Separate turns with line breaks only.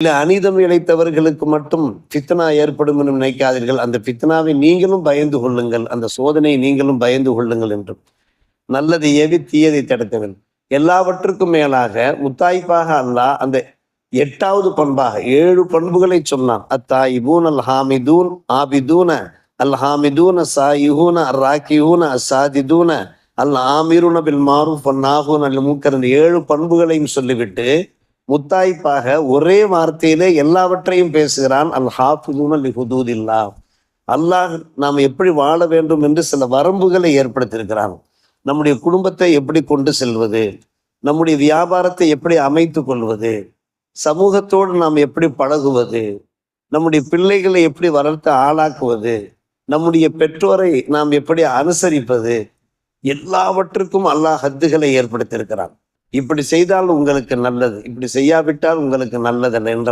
இல்ல அநீதம் இழைத்தவர்களுக்கு மட்டும் ஃபித்னா ஏற்படும் என்று நினைக்காதீர்கள். அந்த ஃபித்னாவை நீங்களும் பயந்து கொள்ளுங்கள், அந்த சோதனையை நீங்களும் பயந்து கொள்ளுங்கள் என்றும். நல்லதை ஏவி தீயதை தடுத்தவன். எல்லாவற்றுக்கும் மேலாக முத்தாய்ப்பாக அல்லாஹ் அந்த 8வது பண்பாக 7 பண்புகளை சொன்னான். அத்தாயிபூன் அல் ஹாமிதூன் ஆபிதூன அல் ஹாமிதூன சாயிஹூன அர் ராக்கிஹூன அஸ்ஸாஜிதூன அல் ஆமிருன பில் மாரூஃப் வன்னாஹூன அனில் முன்கர், 7 பண்புகளையும் சொல்லிவிட்டு முத்தாய்ப்பாக ஒரே வார்த்தையிலே எல்லாவற்றையும் பேசுகிறான். அல் ஹாஃபிதூன லி ஹுதூதில்லாஹ், அல்லாஹ் நாம் எப்படி வாழ வேண்டும் என்று சில வரம்புகளை ஏற்படுத்தியிருக்கிறான். நம்முடைய குடும்பத்தை எப்படி கொண்டு செல்வது, நம்முடைய வியாபாரத்தை எப்படி அமைத்து கொள்வது, சமூகத்தோடு நாம் எப்படி பழகுவது, நம்முடைய பிள்ளைகளை எப்படி வளர்த்து ஆளாக்குவது, நம்முடைய பெற்றோரை நாம் எப்படி அனுசரிப்பது, எல்லாவற்றுக்கும் அல்லாஹ் ஹத்துகளை ஏற்படுத்தியிருக்கிறான். இப்படி செய்தால் உங்களுக்கு நல்லது, இப்படி செய்யாவிட்டால் உங்களுக்கு நல்லது என்ற